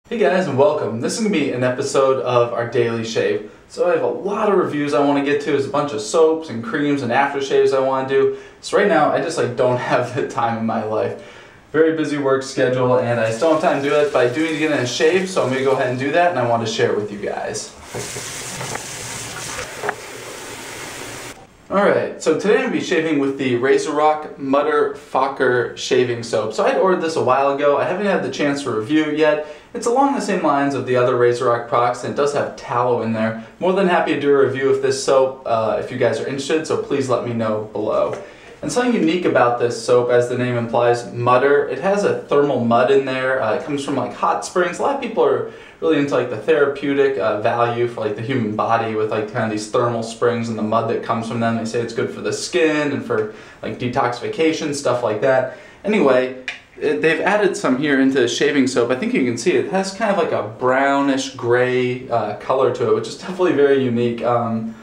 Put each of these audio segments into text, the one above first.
Hey guys, and welcome. This is going to be an episode of our daily shave. So I have a lot of reviews I want to get to. There's a bunch of soaps and creams and aftershaves I want to do. So right now I just don't have the time in my life. Very busy work schedule and I still don't have time to do it, but I do need to get in a shave, so I'm going to go ahead and do that, and I want to share it with you guys. Alright, so today I'm going to be shaving with the RazoRock Mutterfocker shaving soap. So I had ordered this a while ago. I haven't had the chance to review it yet. It's along the same lines of the other RazoRock products, and it does have tallow in there. More than happy to do a review of this soap if you guys are interested, so please let me know below. And something unique about this soap, as the name implies, mutter, it has a thermal mud in there. It comes from hot springs. A lot of people are really into the therapeutic value for the human body with kind of these thermal springs and the mud that comes from them. They say it's good for the skin and for detoxification, stuff like that. Anyway, they've added some here into the shaving soap. I think you can see it. It has kind of a brownish gray color to it, which is definitely very unique to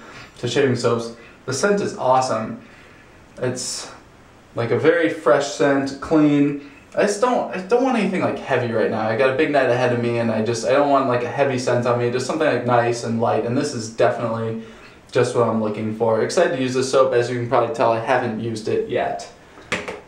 shaving soaps. The scent is awesome. It's a very fresh scent, clean. I don't want anything heavy right now. I got a big night ahead of me, and I don't want a heavy scent on me. Just something nice and light, and this is definitely just what I'm looking for. Excited to use this soap. As you can probably tell, I haven't used it yet.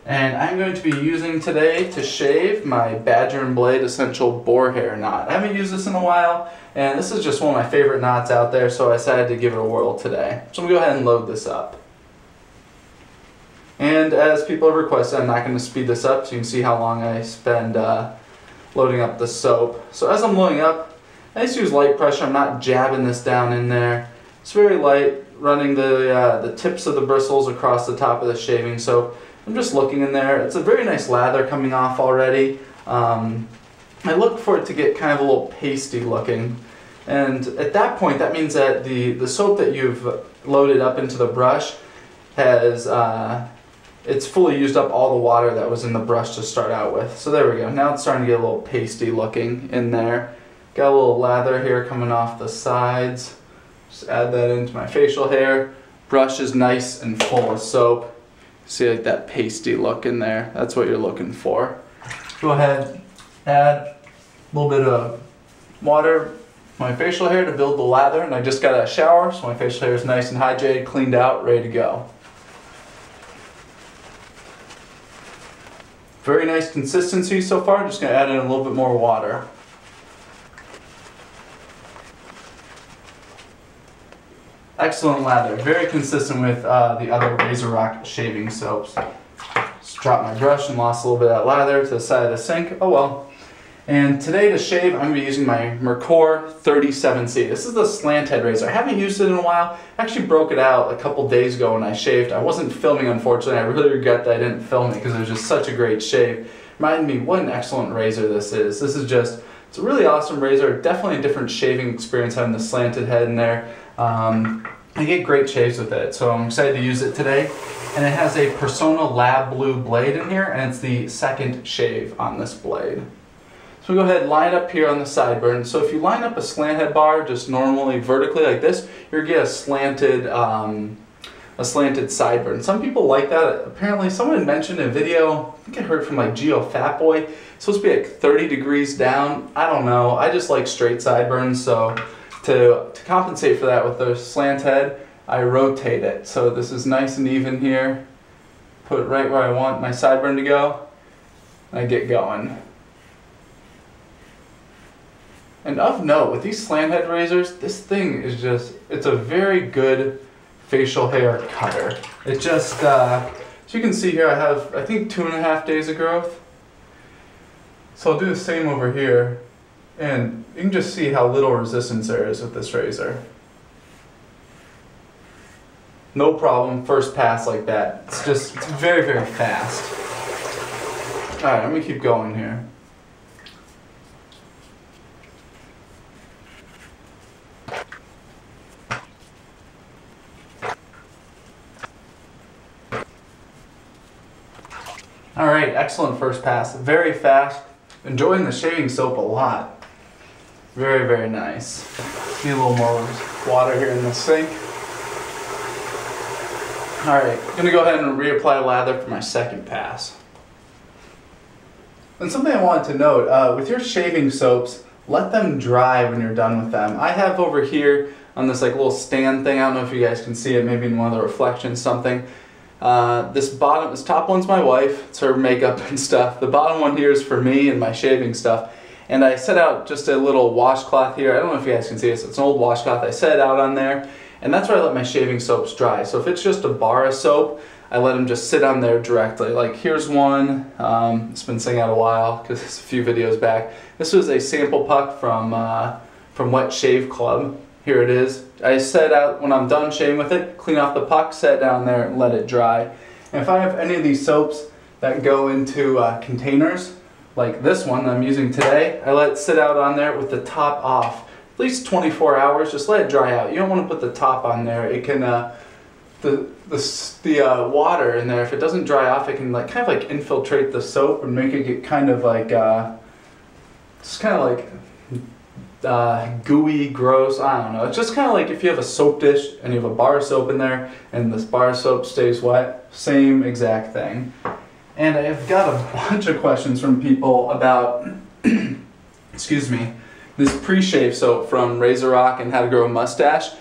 And I'm going to be using today to shave my Badger & Blade Essential Boar Hair Knot. I haven't used this in a while, and this is just one of my favorite knots out there, so I decided to give it a whirl today. So I'm going to go ahead and load this up. And as people have requested, I'm not going to speed this up so you can see how long I spend loading up the soap. So as I'm loading up, I just use light pressure. I'm not jabbing this down in there. It's very light, running the tips of the bristles across the top of the shaving soap. I'm just looking in there. It's a very nice lather coming off already. I look for it to get kind of a little pasty looking. And at that point, that means that the soap that you've loaded up into the brush has it's fully used up all the water that was in the brush to start out with. So there we go. Now it's starting to get a little pasty looking in there. Got a little lather here coming off the sides. Just add that into my facial hair. Brush is nice and full of soap. See that pasty look in there. That's what you're looking for. Go ahead, add a little bit of water to my facial hair to build the lather. And I just got a shower, so my facial hair is nice and hydrated, cleaned out, ready to go. Very nice consistency so far. I'm just going to add in a little bit more water. Excellent lather. Very consistent with the other RazoRock shaving soaps. Just dropped my brush and lost a little bit of that lather to the side of the sink. Oh well. And today to shave, I'm going to be using my Merkur 37C. This is the slant head razor. I haven't used it in a while. I actually broke it out a couple days ago when I shaved. I wasn't filming, unfortunately. I really regret that I didn't film it because it was just such a great shave. Reminded me what an excellent razor this is. This is just, it's a really awesome razor. Definitely a different shaving experience having the slanted head in there. I get great shaves with it, so I'm excited to use it today. And it has a Persona Lab Blue blade in here, and it's the second shave on this blade. So we go ahead and line up here on the sideburn. So if you line up a slant head bar just normally vertically like this, you're going to get a slanted sideburn. Some people like that. Apparently someone mentioned in a video, I think I heard from Geo Fatboy, it's supposed to be 30 degrees down. I don't know. I just like straight sideburns, so to compensate for that with the slant head, I rotate it. So this is nice and even here. Put it right where I want my sideburn to go, and I get going. And of note, with these slant head razors, this thing is just, it's a very good facial hair cutter. It just, so you can see here I have, I think 2.5 days of growth. So I'll do the same over here, and you can just see how little resistance there is with this razor. No problem, first pass like that. It's just, it's very, very fast. Alright, I'm going to keep going here. Alright, excellent first pass. Very fast. Enjoying the shaving soap a lot. Very, very nice. Need a little more water here in the sink. Alright, I'm going to go ahead and reapply lather for my second pass. And something I wanted to note, with your shaving soaps, let them dry when you're done with them. I have over here on this like little stand thing, I don't know if you guys can see it, maybe in one of the reflections something. This top one's my wife, it's her makeup and stuff. The bottom one here is for me and my shaving stuff. And I set out just a little washcloth here. I don't know if you guys can see this, it's an old washcloth. I set it out on there, and that's where I let my shaving soaps dry. So if it's just a bar of soap, I let them just sit on there directly. Like here's one, it's been sitting out a while because it's a few videos back. This was a sample puck from Wet Shave Club. Here it is. I set out, when I'm done shaving with it, clean off the puck, set it down there and let it dry. And if I have any of these soaps that go into containers, like this one that I'm using today, I let it sit out on there with the top off. At least 24 hours, just let it dry out. You don't want to put the top on there. It can, the water in there, if it doesn't dry off, it can like kind of like infiltrate the soap and make it get kind of like, just kind of like gooey, gross, I don't know. It's just kind of like if you have a soap dish and you have a bar of soap in there and this bar of soap stays wet, same exact thing. And I've got a bunch of questions from people about, excuse me, this pre-shave soap from RazoRock and How to Grow a Mustache.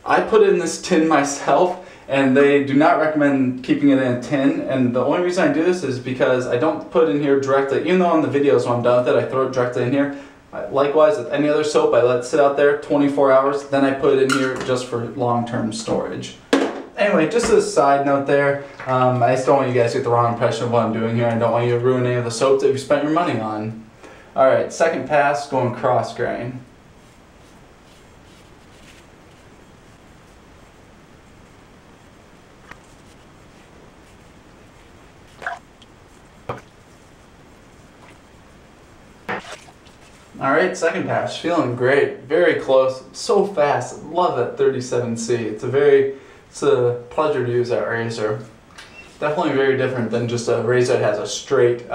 I put it in this tin myself, and they do not recommend keeping it in a tin, and the only reason I do this is because I don't put it in here directly. Even though on the videos when I'm done with it I throw it directly in here, likewise with any other soap I let it sit out there 24 hours, then I put it in here just for long-term storage. Anyway, just as a side note there, I just don't want you guys to get the wrong impression of what I'm doing here. I don't want you to ruin any of the soap that you spent your money on. Alright, second pass, going cross grain. Alright, second pass, feeling great, very close, so fast, love that 37C. It's a pleasure to use that razor. Definitely very different than just a razor that has a straight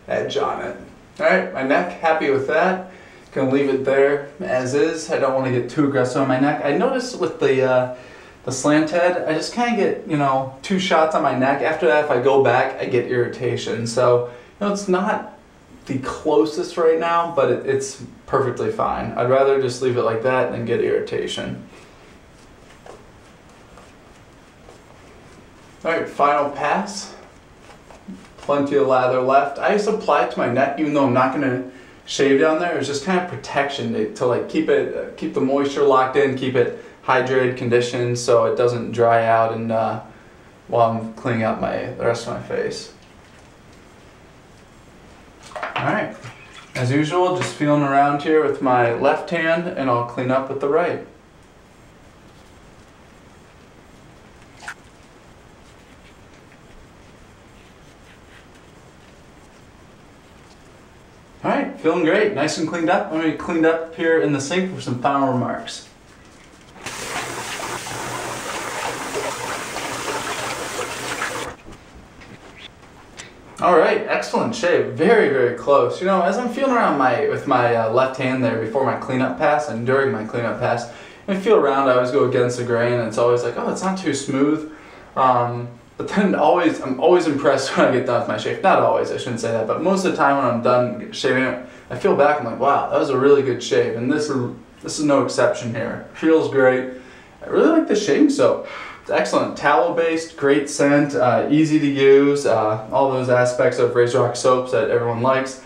edge on it. Alright, my neck, happy with that. Gonna leave it there as is. I don't want to get too aggressive on my neck. I noticed with the slant head, I just kind of get, you know, 2 shots on my neck. After that, if I go back, I get irritation. So, you know, it's not the closest right now, but it's perfectly fine. I'd rather just leave it like that than get irritation. Alright, final pass. Plenty of lather left. I just apply it to my neck even though I'm not going to shave down there. It's just kind of protection to like keep the moisture locked in, keep it hydrated, conditioned so it doesn't dry out and while I'm cleaning out the rest of my face. Alright, as usual, just feeling around here with my left hand and I'll clean up with the right. Alright, feeling great, nice and cleaned up. I'm going to be cleaned up here in the sink for some final remarks. Alright, excellent shave. Very, very close. You know, as I'm feeling around with my left hand there before my cleanup pass and during my cleanup pass, I feel around, I always go against the grain and it's always like, oh, it's not too smooth. But then I'm always impressed when I get done with my shave. Not always, I shouldn't say that, but most of the time when I'm done shaving it, I feel back and I'm like, wow, that was a really good shave. And this is no exception here. Feels great. I really like the shaving soap. It's excellent. Tallow-based, great scent, easy to use, all those aspects of RazoRock soaps that everyone likes.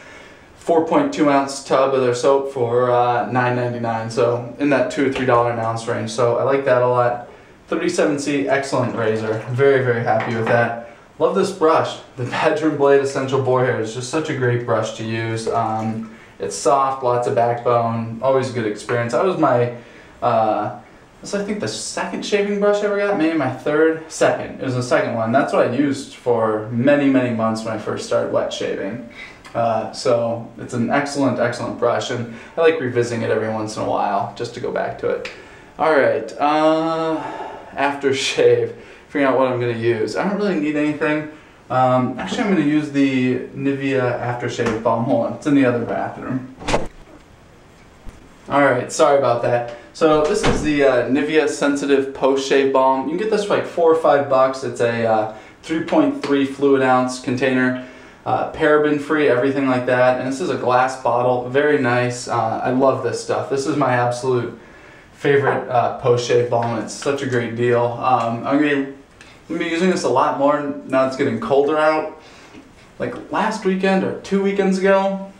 4.2 ounce tub of their soap for $9.99, so in that $2 to $3 an ounce range. So I like that a lot. 37C, excellent razor. Very, very happy with that. Love this brush. The Bedroom Blade Essential Boar Hair is just such a great brush to use. It's soft, lots of backbone, always a good experience. That was my, this I think the second shaving brush I ever got, maybe my second. It was the second one. That's what I used for many, many months when I first started wet shaving. So it's an excellent, excellent brush, and I like revisiting it every once in a while just to go back to it. Alright, after shave, figuring out what I'm going to use. I don't really need anything. Actually, I'm going to use the Nivea aftershave balm. Hold on, it's in the other bathroom. Alright, sorry about that. So this is the Nivea Sensitive Post Shave Balm. You can get this for like $4 or $5. It's a 3.3 fluid ounce container. paraben free, everything like that. And this is a glass bottle, very nice. I love this stuff. This is my absolute favorite post-shave balm. It's such a great deal. I'm going to be using this a lot more now it's getting colder out. Like last weekend or 2 weekends ago,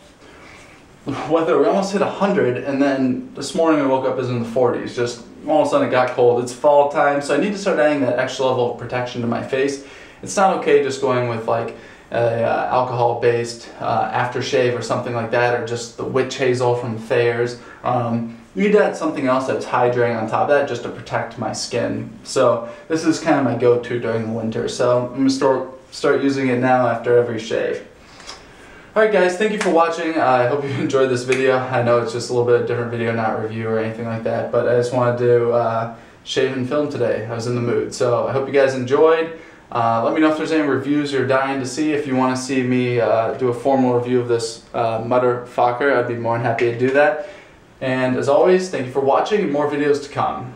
weather, we almost hit 100, and then this morning I woke up as in the 40s. Just all of a sudden it got cold. It's fall time, so I need to start adding that extra level of protection to my face. It's not okay just going with like alcohol-based aftershave or something like that, or just the witch hazel from Thayer's. You need to add something else that's hydrating on top of that just to protect my skin. So this is kind of my go-to during the winter. So I'm going to start using it now after every shave. Alright guys, thank you for watching. I hope you enjoyed this video. I know it's just a little bit of a different video, not review or anything like that, but I just wanted to shave and film today. I was in the mood. So I hope you guys enjoyed. Let me know if there's any reviews you're dying to see. If you want to see me do a formal review of this motherfucker, I'd be more than happy to do that. And as always, thank you for watching, and more videos to come.